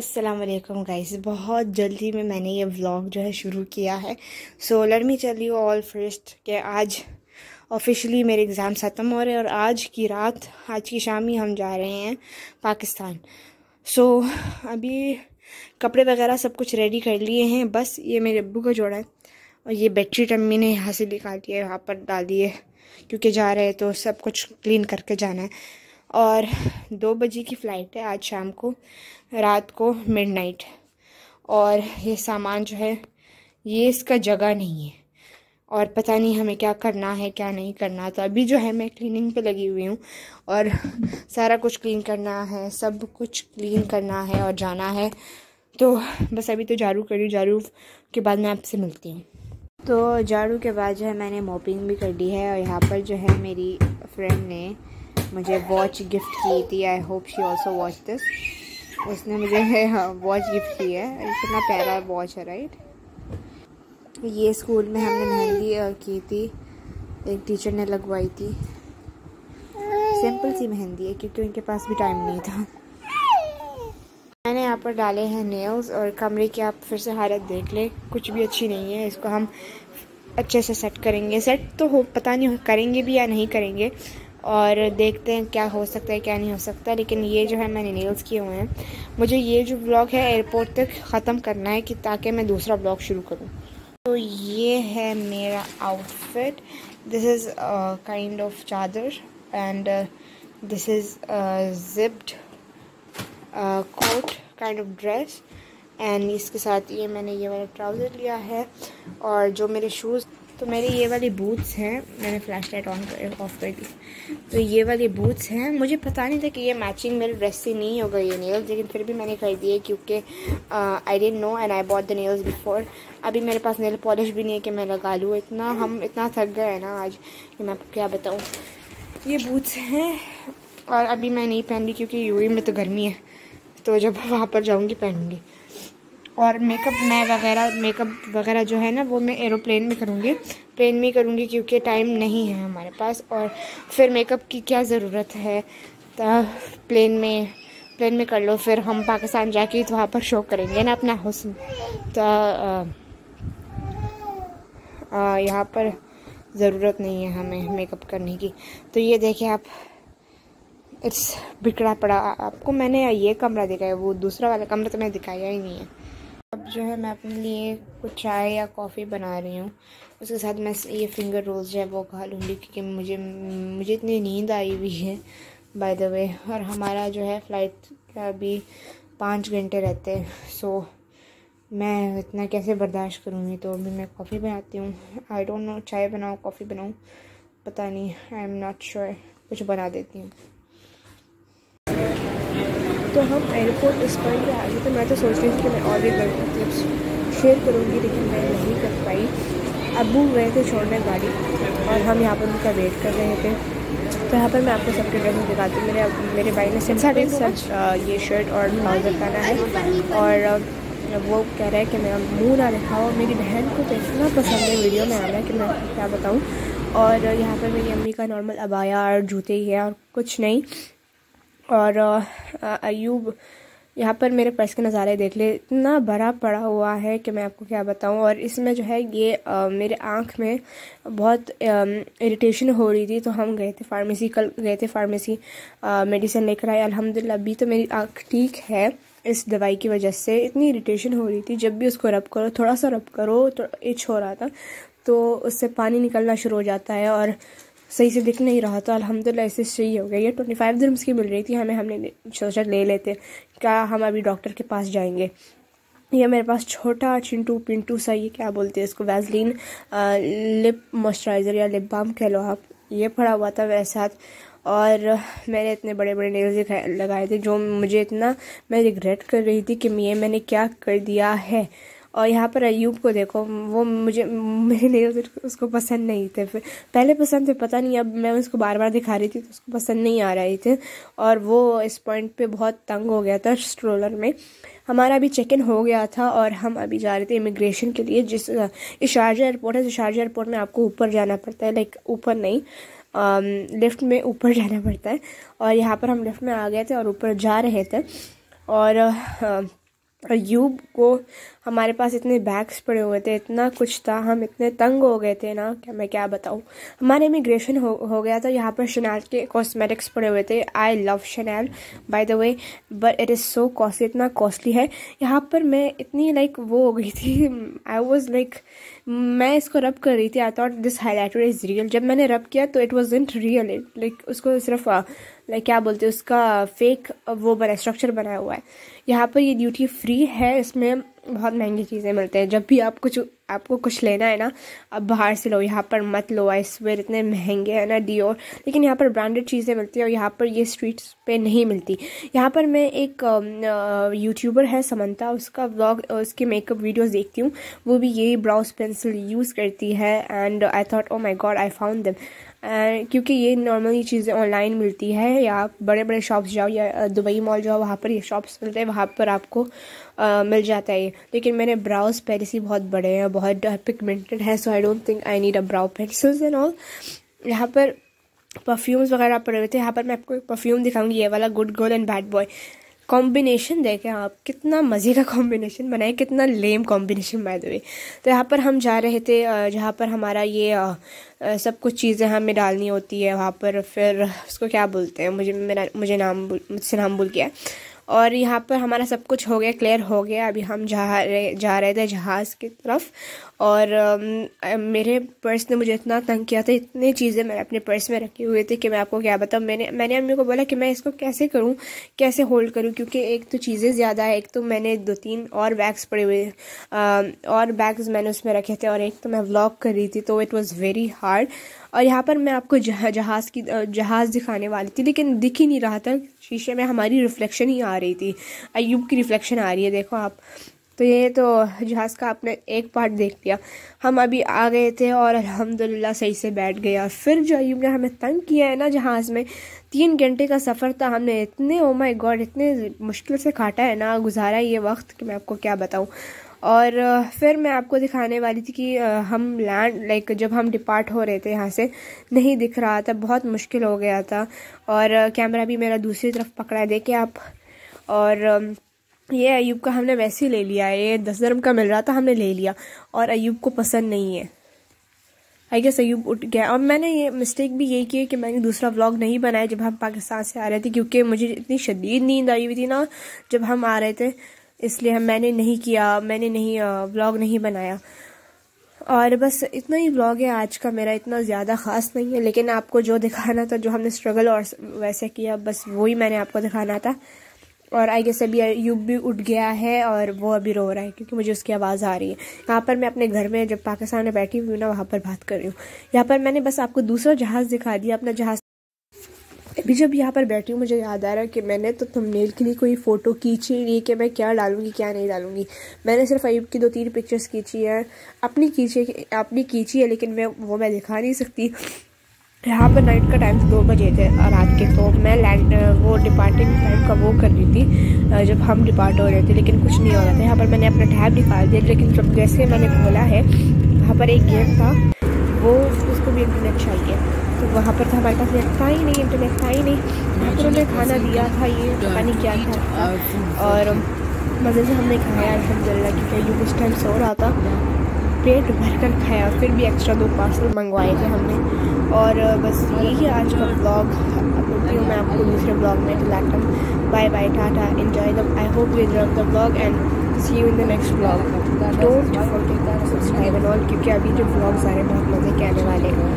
अस्सलाम वालेकुम गाइस। बहुत जल्दी में मैंने ये व्लॉग जो है शुरू किया है। So let me tell you all first कि आज ऑफिशियली मेरे एग्ज़ाम्स ख़त्म हो रहे हैं और आज की रात, आज की शाम ही हम जा रहे हैं पाकिस्तान। सो अभी कपड़े वगैरह सब कुछ रेडी कर लिए हैं, बस ये मेरे अब्बू का जोड़ा है और ये बेडशीट अम्मी ने यहाँ से निकाल दिया है, यहाँ पर डाल दिए क्योंकि जा रहे हैं तो सब कुछ क्लीन करके जाना है। और 2 बजे की फ़्लाइट है आज शाम को, रात को मिडनाइट। और ये सामान जो है ये इसका जगह नहीं है और पता नहीं हमें क्या करना है क्या नहीं करना। तो अभी जो है मैं क्लीनिंग पे लगी हुई हूँ और सारा कुछ क्लीन करना है, सब कुछ क्लीन करना है और जाना है। तो बस अभी तो झाड़ू करी, झाड़ू के बाद मैं आपसे मिलती हूँ। तो झाड़ू के बाद जो है मैंने मॉपिंग भी कर ली है और यहाँ पर जो है मेरी फ्रेंड ने मुझे वॉच गिफ्ट की थी। I hope she also watch this. उसने मुझे वॉच गिफ्ट की है, इतना प्यारा वॉच है राइट। ये स्कूल में हमने मेहंदी की थी, एक टीचर ने लगवाई थी। सिंपल सी मेहंदी है क्योंकि उनके पास भी टाइम नहीं था। मैंने यहाँ पर डाले हैं नेल्स और कमरे की आप फिर से हालत देख ले, कुछ भी अच्छी नहीं है। इसको हम अच्छे से सेट करेंगे, सेट तो हो पता नहीं करेंगे भी या नहीं करेंगे और देखते हैं क्या हो सकता है क्या नहीं हो सकता। लेकिन ये जो है मैंने नेल्स किए हुए हैं। मुझे ये जो व्लॉग है एयरपोर्ट तक ख़त्म करना है कि ताकि मैं दूसरा व्लॉग शुरू करूँ। तो ये है मेरा outfit. This is kind of chadar and this is zipped coat kind of dress एंड इसके साथ ये मैंने ये वाला ट्राउज़र लिया है। और जो मेरे शूज़, तो मेरे ये वाली बूट्स हैं, मैंने फ्लैश लाइट ऑफ कर दी। तो ये वाली बूट्स हैं, मुझे पता नहीं था कि ये मैचिंग मेरे ड्रेस से नहीं होगा ये नेल्स, लेकिन फिर भी मैंने कर दिए क्योंकि I didn't know and I bought the nails before. अभी मेरे पास नेल पॉलिश भी नहीं है कि मैं लगा लूँ। हम इतना थक गए हैं ना आज कि मैं आपको क्या बताऊँ। ये बूट्स हैं और अभी मैं नहीं पहन रही क्योंकि यूएई में तो गर्मी है, तो जब वहाँ पर जाऊँगी पहनूँगी। और मेकअप वगैरह जो है ना वो मैं एरोप्लेन में करूँगी, प्लेन में करूँगी क्योंकि टाइम नहीं है हमारे पास। और फिर मेकअप की क्या ज़रूरत है, तो प्लेन में कर लो, फिर हम पाकिस्तान जाके तो वहाँ पर शो करेंगे ना अपना हुस्न। तो यहाँ पर ज़रूरत नहीं है हमें मेकअप करने की। तो ये देखिए आप, इट्स बिगड़ा पड़ा। आपको मैंने ये कमरा दिखाया, वो दूसरा वाला कमरा तो मैंने दिखाया ही नहीं है। अब जो है मैं अपने लिए कुछ चाय या कॉफ़ी बना रही हूँ, उसके साथ मैं ये फिंगर रोल्स जो है वो खा लूँगी क्योंकि मुझे इतनी नींद आई हुई है बाय द वे। और हमारा जो है फ़्लाइट का अभी 5 घंटे रहते हैं। सो मैं इतना कैसे बर्दाश्त करूँगी। तो अभी मैं कॉफ़ी बनाती हूँ। आई डोंट नो चाय बनाऊँ कॉफ़ी बनाऊँ, पता नहीं, आई एम नॉट श्योर, कुछ बना देती हूँ। तो हम एयरपोर्ट इस पॉइंट पे आ गए। तो मैं तो सोच रही थी कि मैं और भी क्लिप्स शेयर करूँगी लेकिन मैं नहीं कर पाई। अब्बू गए थे छोड़ने गाड़ी और हम यहाँ पर उनका वेट कर रहे थे। तो यहाँ पर मैं आपको सबके ड्रेसेस दिखाती हूँ। मेरे भाई ने सिंपल सा ये शर्ट और ट्राउज़र पहना है और वो कह रहा है कि मेरा मुँह ना दिखाओ। मेरी बहन को तो इतना पसंद है वीडियो में आना कि मैं क्या बताऊँ। और यहाँ पर मेरी अम्मी का नॉर्मल अबाया और जूते ही है और कुछ नहीं। और अयूब यहाँ पर मेरे पर्स के नज़ारे देख ले, इतना बड़ा पड़ा हुआ है कि मैं आपको क्या बताऊँ। और इसमें जो है ये मेरे आँख में बहुत इरिटेशन हो रही थी। तो हम गए थे फार्मेसी, कल गए थे फार्मेसी, मेडिसिन लेकर आए। अल्हम्दुलिल्लाह अभी तो मेरी आँख ठीक है इस दवाई की वजह से। इतनी इरिटेशन हो रही थी, जब भी उसको रब करो, थोड़ा सा रब करो तो इच हो रहा था, तो उससे पानी निकलना शुरू हो जाता है और सही से दिख नहीं रहा। तो अल्हम्दुलिल्लाह इससे सही हो गया। ये 25 दिरहम्स की मिल रही थी हमने सोचा ले लेते, क्या हम अभी डॉक्टर के पास जाएंगे। ये मेरे पास छोटा चिंटू पिंटू सा, ये क्या बोलते हैं इसको, वैसलीन लिप मॉइस्चराइज़र या लिप बाम कह लो आप, ये पड़ा हुआ था मेरे साथ। और मैंने इतने बड़े बड़े नेल्स लगाए थे जो मुझे इतना, मैं रिग्रेट कर रही थी कि ये मैंने क्या कर दिया है। और यहाँ पर अयूब को देखो, वो मेरे नेल्स उसको पसंद नहीं थे। फिर पहले पसंद थे, पता नहीं, अब मैं उसको बार बार दिखा रही थी तो उसको पसंद नहीं आ रही थे और वो इस पॉइंट पे बहुत तंग हो गया था। स्ट्रोलर में हमारा अभी चेक इन हो गया था और हम अभी जा रहे थे इमिग्रेशन के लिए। इस शारजा एयरपोर्ट है, तो शारजा एयरपोर्ट में आपको ऊपर जाना पड़ता है, लाइक ऊपर नहीं, लिफ्ट में ऊपर जाना पड़ता है। और यहाँ पर हम लिफ्ट में आ गए थे और ऊपर जा रहे थे और अय्यूब को हमारे पास इतने बैग्स पड़े हुए थे, इतना कुछ था, हम इतने तंग हो गए थे ना कि मैं क्या बताऊँ। हमारे इमिग्रेशन हो गया था, यहाँ पर शनैल के कॉस्मेटिक्स पड़े हुए थे। I love Chanel by the way, but it is so costly, इतना कॉस्टली है। यहाँ पर मैं इतनी लाइक वो हो गई थी, आई वॉज लाइक, मैं इसको रब कर रही थी, I thought this highlighter is real. जब मैंने रब किया तो इट वॉजंट रियल, लाइक उसको सिर्फ लाइक क्या बोलते हैं, उसका फेक वो बना स्ट्रक्चर बनाया हुआ है। यहाँ पर ये ड्यूटी फ्री है, इसमें बहुत महंगी चीज़ें मिलते हैं। जब भी आपको कुछ लेना है ना, आप बाहर से लो, यहाँ पर मत लो। आई स्वेयर इतने महंगे हैं ना डियोर, लेकिन यहाँ पर ब्रांडेड चीज़ें मिलती हैं और यहाँ पर ये स्ट्रीट्स पे नहीं मिलती। यहाँ पर मैं एक यूट्यूबर है समंता, उसका व्लॉग, उसके मेकअप वीडियोस देखती हूँ। वो भी यही ब्राउज पेंसिल यूज़ करती है and I thought O my God I found them. क्योंकि ये नॉर्मली चीज़ें ऑनलाइन मिलती है, या बड़े बड़े शॉप्स जाओ या दुबई मॉल जाओ, वहाँ पर ये शॉप्स मिलते हैं, वहाँ पर आपको मिल जाता है। लेकिन मेरे ब्राउज पहले से बहुत बड़े हैं, बहुत पिगमेंटेड है, so I don't think I need a brow pencils and all. यहाँ पर परफ्यूम्स वगैरह पड़े हुए थे। यहाँ पर मैं आपको एक परफ्यूम दिखाऊंगी, ये वाला good girl and bad boy. Combination देखें आप, कितना मज़े का कॉम्बिनेशन बनाए, कितना लेम कॉम्बिनेशन बाय द वे। तो यहाँ पर हम जा रहे थे जहाँ पर हमारा ये सब कुछ चीज़ें हमें डालनी होती है वहाँ पर, फिर उसको क्या बोलते हैं, मुझे मुझसे नाम भूल गया। और यहाँ पर हमारा सब कुछ हो गया, क्लियर हो गया। अभी हम जा रहे थे जहाज़ की तरफ, और मेरे पर्स ने मुझे इतना तंग किया था, इतनी चीज़ें मैंने अपने पर्स में रखी हुई थी कि मैं आपको क्या बताऊँ। मैंने अम्मी को बोला कि मैं इसको कैसे करूँ, कैसे होल्ड करूँ, क्योंकि एक तो चीज़ें ज़्यादा है, एक तो मैंने 2-3 और बैग्स पड़े हुए और बैग्स मैंने उसमें रखे थे, और एक तो मैं व्लॉग कर रही थी, तो इट वॉज़ वेरी हार्ड। और यहाँ पर मैं आपको जहाज़ दिखाने वाली थी, लेकिन दिख ही नहीं रहा था शीशे में, हमारी रिफ्लेक्शन ही आ रही थी, अय्यूब की रिफ्लेक्शन आ रही है, देखो आप। तो ये तो जहाज़ का आपने एक पार्ट देख लिया। हम अभी आ गए थे और अल्हम्दुलिल्लाह सही से बैठ गया। फिर जो अय्यूब ने हमें तंग किया है ना जहाज़ में, 3 घंटे का सफ़र था, हमने इतने ओ माय गॉड इतने मुश्किल से काटा है ना, गुजारा ये वक्त कि मैं आपको क्या बताऊँ। और फिर मैं आपको दिखाने वाली थी कि हम लैंड लाइक जब हम डिपार्ट हो रहे थे यहाँ से, नहीं दिख रहा था, बहुत मुश्किल हो गया था। और कैमरा भी मेरा दूसरी तरफ पकड़ा है, देखिए आप। और ये अय्यूब का हमने वैसे ही ले लिया है, ये 10 दिरहम का मिल रहा था, हमने ले लिया, और अय्यूब को पसंद नहीं है। आई गेस अय्यूब उठ गया। और मैंने ये मिस्टेक भी यही की है कि मैंने दूसरा व्लॉग नहीं बनाया जब हम पाकिस्तान से आ रहे थे, क्योंकि मुझे इतनी शदीद नींद आई हुई थी ना जब हम आ रहे थे, इसलिए मैंने नहीं व्लॉग नहीं बनाया। और बस इतना ही व्लॉग है आज का मेरा, इतना ज़्यादा ख़ास नहीं है, लेकिन आपको जो दिखाना था, जो हमने स्ट्रगल और वैसे किया, बस वही मैंने आपको दिखाना था। और आई गेस अभी अय्यूब भी उठ गया है और वो अभी रो रहा है, क्योंकि मुझे उसकी आवाज़ आ रही है। यहाँ पर मैं अपने घर में जब पाकिस्तान में बैठी हुई ना, वहाँ पर बात कर रही हूँ। यहाँ पर मैंने बस आपको दूसरा जहाज़ दिखा दिया, अपना जहाज़। अभी जब यहाँ पर बैठी हूँ मुझे याद आ रहा है कि मैंने तो थंबनेल के लिए कोई फ़ोटो खींची नहीं कि मैं क्या डालूंगी क्या नहीं डालूंगी। मैंने सिर्फ अय्यूब की 2-3 पिक्चर्स खींची है, अपनी खींची है, लेकिन मैं दिखा नहीं सकती। यहाँ पर नाइट का टाइम 2 बजे थे रात के, तो मैं वो डिपार्टिंग टाइम का वो कर रही थी जब हम डिपार्ट हो रहे थे, लेकिन कुछ नहीं हो रहा था। यहाँ पर मैंने अपना टैब निकाल दिया, लेकिन जब जैसे मैंने खोला है, वहाँ पर एक गेम था, वो उसको भी इंटरनेट चाहिए, तो वहाँ पर था हमारे पास इंटरनेट था ही नहीं। यहाँ पर उन्होंने खाना दिया था, ये पता नहीं क्या था, और मज़े से हमने खाया अल्हम्दुलिल्लाह, क्योंकि अय्यूब उस टाइम सो रहा था, पेट भर कर खाया। फिर भी एक्स्ट्रा 2 पार्सल मंगवाए थे हमने। और बस यही है आज का ब्लॉग। अब मिलती हूँ मैं आपको दूसरे ब्लॉग में। Bye bye, tata, enjoy the, I hope you enjoy the blog and see you in the next blog. Don't forget to subscribe and all, क्योंकि अभी जो ब्लॉग्स आ रहे हैं बहुत मज़े के आने वाले हैं।